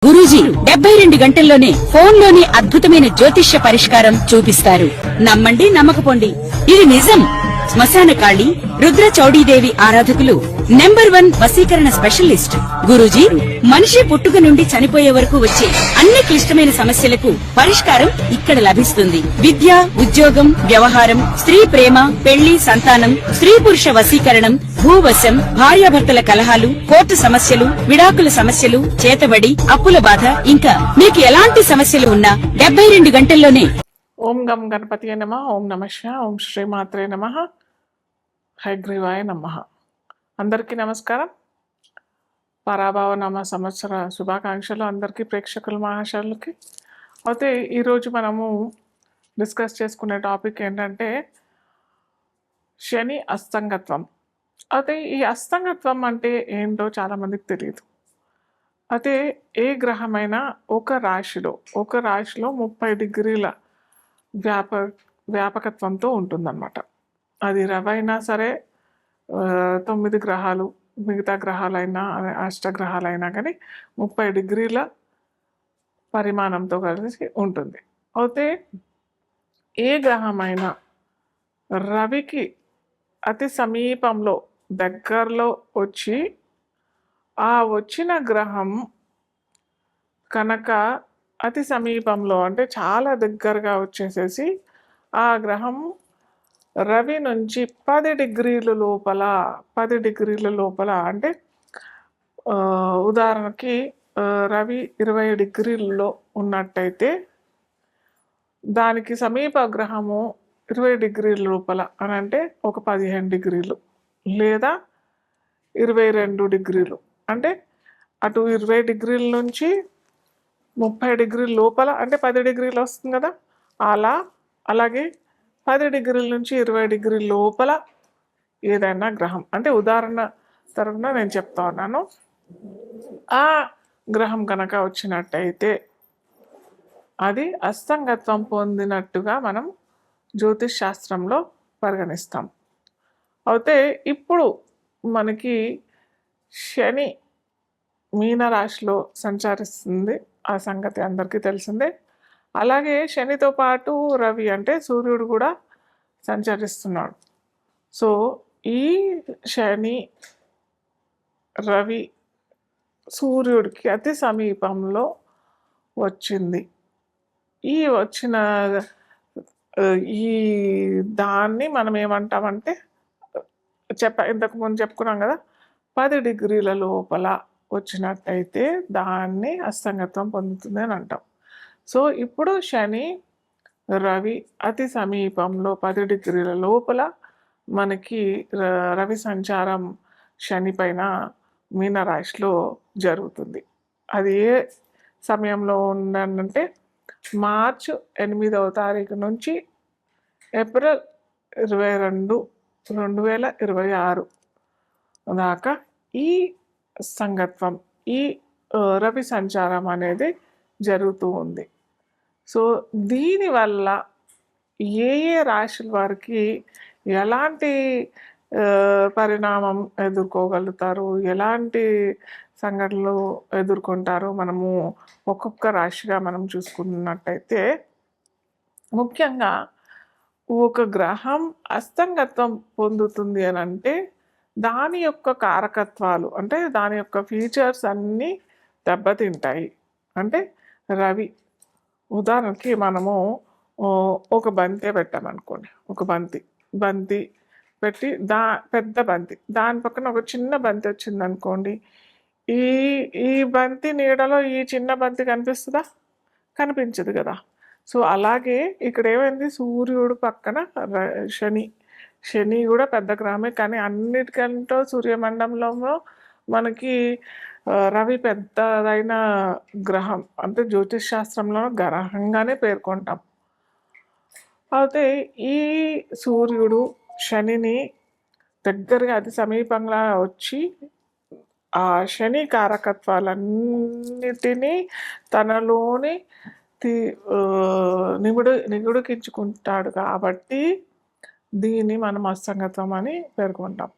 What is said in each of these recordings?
గురూజీ 72 గంటల్లోనే ఫోన్లోని అద్భుతమైన జ్యోతిష్య పరిష్కారం చూపిస్తారు. నమ్మండి, నమ్మకపోండి, ఇది నిజం. శ్మశాన కాళి రుద్ర చౌడీదేవి ఆరాధకులు నంబర్ 1 వశీకరణ స్పెషలిస్ట్ గురూజీ. మనిషి పుట్టుక నుండి చనిపోయే వరకు వచ్చే అన్ని క్లిష్టమైన సమస్యలకు పరిష్కారం ఇక్కడ లభిస్తుంది. విద్య, ఉద్యోగం, వ్యవహారం, స్త్రీ ప్రేమ, పెళ్లి, సంతానం, స్త్రీ పురుష వశీకరణం, భూవశం, భార్యాభర్తల కలహాలు, కోర్టు సమస్యలు, విడాకుల సమస్యలు, చేతబడి, అప్పుల బాధ, ఇంకా మీకు ఎలాంటి సమస్యలు ఉన్నా 72 గంటల్లోనే. ఓం గం గణపతియే నమః. ఓం నమః శివాయ. ఓం శ్రీ మాత్రే నమః. హయగ్రీవాయ నమః. అందరికీ నమస్కారం. పరాభవ నామ సంవత్సర శుభాకాంక్షలు అందరికీ, ప్రేక్షకుల మహాశయులకి. అయితే ఈరోజు మనము డిస్కస్ చేసుకునే టాపిక్ ఏంటంటే శని అస్తంగత్వం. అయితే ఈ అస్తంగత్వం అంటే ఏంటో చాలామందికి తెలియదు. అయితే ఏ గ్రహమైనా ఒక రాశిలో 30 డిగ్రీల వ్యాపకత్వంతో ఉంటుందన్నమాట. అది రవైనా సరే, 9 గ్రహాలు, మిగతా గ్రహాలైనా, అష్టగ్రహాలైనా కానీ 30 డిగ్రీల పరిమాణంతో కలిసి ఉంటుంది. అయితే ఏ గ్రహమైనా రవికి అతి సమీపంలో, దగ్గరలో వచ్చి ఆ వచ్చిన గ్రహం కనుక అతి సమీపంలో అంటే చాలా దగ్గరగా వచ్చేసేసి ఆ గ్రహం రవి నుంచి 10 డిగ్రీల లోపల అంటే ఉదాహరణకి రవి 20 డిగ్రీలలో ఉన్నట్టయితే దానికి సమీప గ్రహము 20 డిగ్రీల లోపల అని అంటే ఒక 15 డిగ్రీలు లేదా 22 డిగ్రీలు, అంటే అటు 20 డిగ్రీల నుంచి 30 డిగ్రీల లోపల అంటే 10 డిగ్రీలు వస్తుంది కదా. అలాగే 10 డిగ్రీల నుంచి 20 డిగ్రీల లోపల ఏదైనా గ్రహం, అంటే ఉదాహరణ తరఫున నేను చెప్తా ఉన్నాను, ఆ గ్రహం కనుక వచ్చినట్టయితే అది అస్తంగత్వం పొందినట్టుగా మనం జ్యోతిష్ శాస్త్రంలో పరిగణిస్తాం. అయితే ఇప్పుడు మనకి శని మీనరాశిలో సంచరిస్తుంది, ఆ సంగతి అందరికీ తెలిసిందే. అలాగే శనితో పాటు రవి అంటే సూర్యుడు కూడా సంచరిస్తున్నాడు. సో ఈ శని రవి సూర్యుడికి అతి సమీపంలో వచ్చింది. ఈ వచ్చిన ఈ దాన్ని మనం ఏమంటామంటే ఇంతకుముందు చెప్పుకున్నాం కదా, 10 డిగ్రీల లోపల వచ్చినట్టయితే దాన్ని అస్తంగత్వం పొందుతుంది అని అంటాం. సో ఇప్పుడు శని రవి అతి సమీపంలో 10 డిగ్రీల లోపల మనకి రవి సంచారం శని పైన మీనరాశిలో జరుగుతుంది. అది ఏ సమయంలో ఉందంటే మార్చి 8వ తారీఖు నుంచి ఏప్రిల్ 22, 2026 దాకా ఈ సంగత్వం, ఈ రవి సంచారం అనేది జరుగుతూ ఉంది. సో దీనివల్ల ఏ రాశుల వారికి ఎలాంటి పరిణామం ఎదుర్కోగలుగుతారు, ఎలాంటి సంఘటనలు ఎదుర్కొంటారు, మనము ఒక్కొక్క రాశిగా మనం చూసుకున్నట్టయితే, ముఖ్యంగా ఒక గ్రహం అస్తంగత్వం పొందుతుంది అని అంటే దాని యొక్క కారకత్వాలు, అంటే దాని యొక్క ఫీచర్స్ అన్నీ దెబ్బతింటాయి. అంటే రవి ఉదాహరణకి మనము ఒక బంతి పెట్టామనుకోండి, ఒక బంతి పెట్టి పెద్ద బంతి, దాని పక్కన ఒక చిన్న బంతి వచ్చిందనుకోండి, ఈ బంతి నీడలో ఈ చిన్న బంతి కనిపిస్తుందా? కనిపించదు కదా. సో అలాగే ఇక్కడ ఏమైంది, సూర్యుడు పక్కన శని కూడా పెద్ద గ్రహమే, కానీ అన్నిటికంటే సూర్యమండలంలో మనకి రవి పెద్దదైన గ్రహం, అంటే జ్యోతిష్ శాస్త్రంలో గ్రహంగానే పేర్కొంటాం. అయితే ఈ సూర్యుడు శనిని దగ్గరగా అతి సమీపంగా వచ్చి ఆ శని కారకత్వాలన్నిటినీ తనలోని నిగుడుకించుకుంటాడు కాబట్టి దీన్ని మనం అస్తంగత్వం అని పేర్కొంటాం.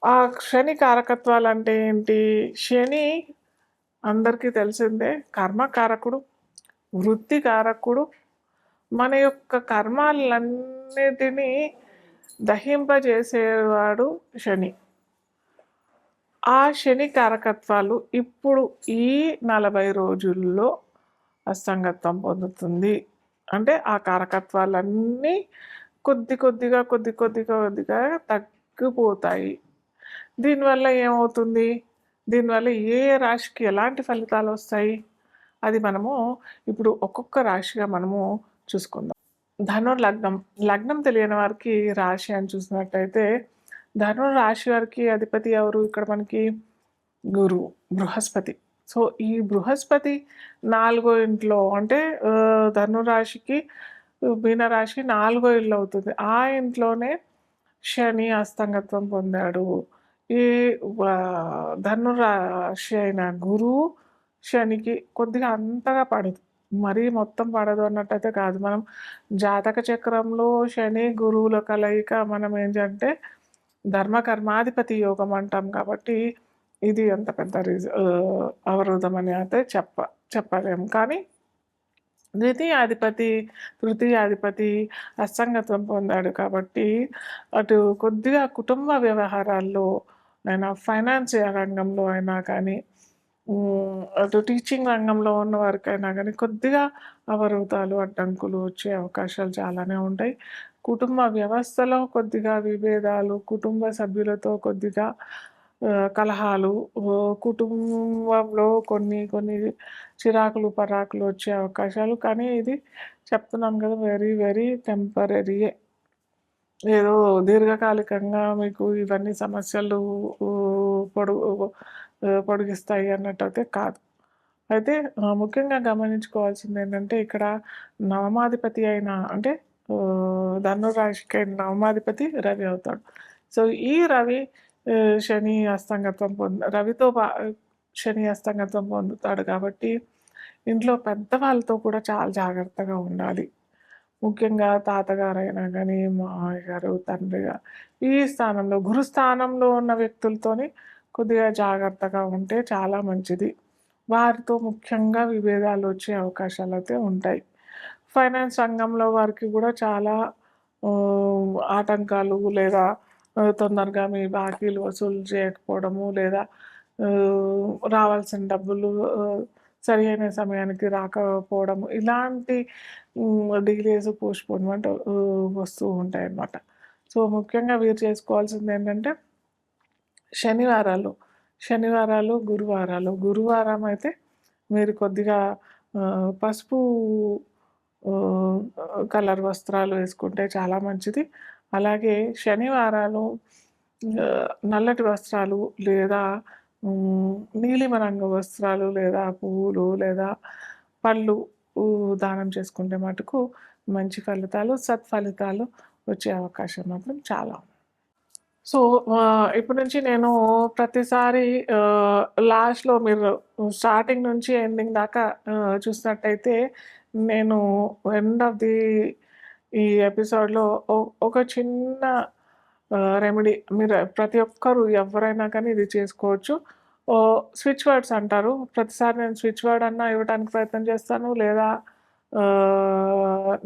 ఆ శని కారకత్వాలు అంటే ఏంటి? శని అందరికీ తెలిసిందే. కర్మకారకుడు, వృత్తికారకుడు, మన యొక్క కర్మాలన్నిటినీ దహింపజేసేవాడు శని. ఆ శని కారకత్వాలు ఇప్పుడు ఈ 40 రోజుల్లో అస్తంగత్వం పొందుతుంది. అంటే ఆ కారకత్వాలన్నీ కొద్దిగా తగ్గిపోతాయి. దీనివల్ల ఏమవుతుంది? దీనివల్ల ఏ రాశికి ఎలాంటి ఫలితాలు వస్తాయి? అది మనము ఇప్పుడు ఒక్కొక్క రాశిగా మనము చూసుకుందాం. లగ్నం. లగ్నం తెలియని వారికి రాశి అని చూసినట్టయితే రాశి వారికి అధిపతి ఎవరు? ఇక్కడ మనకి గురువు, బృహస్పతి. సో ఈ బృహస్పతి 4వ ఇంట్లో అంటే ధనురాశికి మీనరాశి 4వ ఇల్లు అవుతుంది. ఆ ఇంట్లోనే శని అస్తంగత్వం పొందాడు. ఈ ధనురాశి అయిన గురువు శనికి కొద్దిగా అంతగా పడదు, మరీ మొత్తం పడదు అన్నట్టయితే కాదు. మనం జాతక చక్రంలో శని గురువుల కలయిక మనం ఏంటంటే ధర్మకర్మాధిపతి యోగం అంటాం. కాబట్టి ఇది అంత పెద్ద అవరోధం అని అయితే చెప్పలేము. కానీ తృతీయాధిపతి అస్తంగత్వం పొందాడు కాబట్టి అటు కొద్దిగా కుటుంబ వ్యవహారాల్లో అయినా, ఫైనాన్స్ రంగంలో అయినా కానీ, అటు టీచింగ్ రంగంలో ఉన్న వారికైనా కానీ కొద్దిగా అవరోధాలు, అడ్డంకులు వచ్చే అవకాశాలు చాలానే ఉంటాయి. కుటుంబ వ్యవస్థలో కొద్దిగా విభేదాలు, కుటుంబ సభ్యులతో కొద్దిగా కలహాలు, కుటుంబంలో కొన్ని చిరాకులు పరాకులు వచ్చే అవకాశాలు. కానీ ఇది చెప్తున్నాం కదా, వెరీ వెరీ టెంపరరీయే. ఏదో దీర్ఘకాలికంగా మీకు ఇవన్నీ సమస్యలు పొడిగిస్తాయి అన్నట్టయితే కాదు. అయితే ముఖ్యంగా గమనించుకోవాల్సింది ఏంటంటే ఇక్కడ నవమాధిపతి అయిన అంటే ధనురాశికి అయిన నవమాధిపతి రవి అవుతాడు. సో ఈ రవి శని అస్తంగత్వం రవితో శని అస్తంగత్వం పొందుతాడు కాబట్టి ఇంట్లో పెద్దవాళ్ళతో కూడా చాలా జాగ్రత్తగా ఉండాలి. ముఖ్యంగా తాతగారైనా కానీ, మామయ్య గారు, తండ్రి గారు, ఈ స్థానంలో గురుస్థానంలో ఉన్న వ్యక్తులతోని కొద్దిగా జాగ్రత్తగా ఉంటే చాలా మంచిది. వారితో ముఖ్యంగా విభేదాలు వచ్చే అవకాశాలు అయితే ఉంటాయి. ఫైనాన్స్ రంగంలో వారికి కూడా చాలా ఆటంకాలు, లేదా తొందరగా మీ బాకీలు వసూలు చేయకపోవడము, లేదా రావాల్సిన డబ్బులు సరి అయిన సమయానికి రాకపోవడము, ఇలాంటి డిలేస్, పోస్ట్‌పోన్‌మెంట్ వస్తూ ఉంటాయన్నమాట. సో ముఖ్యంగా వీరు చేసుకోవాల్సింది ఏంటంటే శనివారాలు, గురువారం అయితే మీరు కొద్దిగా పసుపు కలర్ వస్త్రాలు వేసుకుంటే చాలా మంచిది. అలాగే శనివారాలు నల్లటి వస్త్రాలు లేదా నీలిమ రంగు వస్త్రాలు లేదా పువ్వులు లేదా పళ్ళు దానం చేసుకుంటే మటుకు మంచి ఫలితాలు, సత్ఫలితాలు వచ్చే అవకాశం మాత్రం చాలా ఉంది. సో ఇప్పటి నుంచి నేను ప్రతిసారి లాస్ట్లో మీరు స్టార్టింగ్ నుంచి ఎండింగ్ దాకా చూసినట్టయితే నేను ఎండ్ ఆఫ్ ఈ ఎపిసోడ్లో ఒక చిన్న రెమెడీ, మీరు ప్రతి ఒక్కరు ఎవరైనా కానీ ఇది చేసుకోవచ్చు. స్విచ్ వర్డ్స్ అంటారు. ప్రతిసారి నేను స్విచ్ వర్డ్ అన్నా ఇవ్వడానికి ప్రయత్నం చేస్తాను, లేదా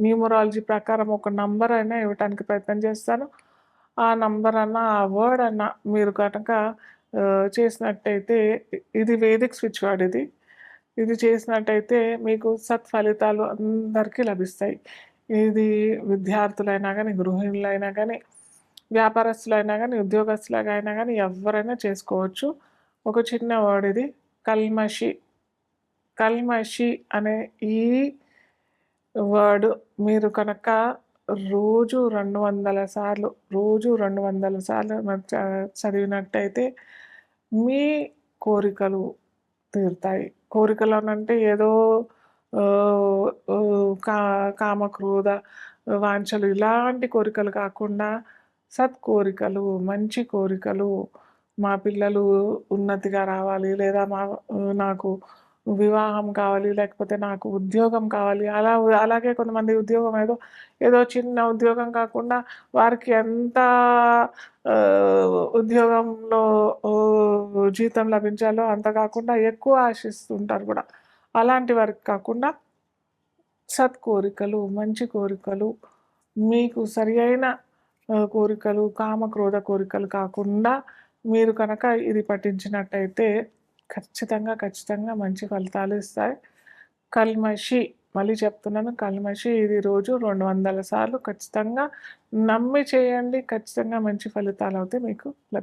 న్యూమరాలజీ ప్రకారం ఒక నంబర్ అయినా ఇవ్వడానికి ప్రయత్నం చేస్తాను. ఆ నంబర్ అన్నా, ఆ వర్డ్ అన్నా మీరు కనుక చేసినట్టయితే, ఇది వేదిక్ స్విచ్ వర్డ్. ఇది చేసినట్టయితే మీకు సత్ఫలితాలు అందరికీ లభిస్తాయి. ఇది విద్యార్థులైనా కానీ, గృహిణులైనా కానీ, వ్యాపారస్తులైనా కానీ, ఉద్యోగస్తులైనా కానీ ఎవరైనా చేసుకోవచ్చు. ఒక చిన్న వర్డ్ ఇది, కల్మషి అనే ఈ వర్డ్ మీరు కనుక రోజు 200 సార్లు చదివినట్టయితే మీ కోరికలు తీరుతాయి. కోరికలు అనంటే ఏదో కామక్రోధ వాంఛలు ఇలాంటి కోరికలు కాకుండా సత్కోరికలు, మంచి కోరికలు, మా పిల్లలు ఉన్నతిగా రావాలి, లేదా నాకు వివాహం కావాలి, లేకపోతే నాకు ఉద్యోగం కావాలి. అలాగే కొంతమంది ఉద్యోగం ఏదో చిన్న ఉద్యోగం కాకుండా వారికి ఎంత ఉద్యోగంలో జీతం లభించాలో అంత కాకుండా ఎక్కువ ఆశిస్తుంటారు కూడా. అలాంటి వారికి కాకుండా సత్కోరికలు, మంచి కోరికలు, మీకు సరి అయిన కోరికలు, కామ క్రోధ కోరికలు కాకుండా మీరు కనుక ఇది పఠించినట్టయితే ఖచ్చితంగా మంచి ఫలితాలు ఇస్తాయి. కల్మషి, మళ్ళీ చెప్తున్నాను, కల్మషి ఇది రోజు 200 సార్లు ఖచ్చితంగా నమ్మి చేయండి. ఖచ్చితంగా మంచి ఫలితాలు అయితే మీకు లభిస్తాయి.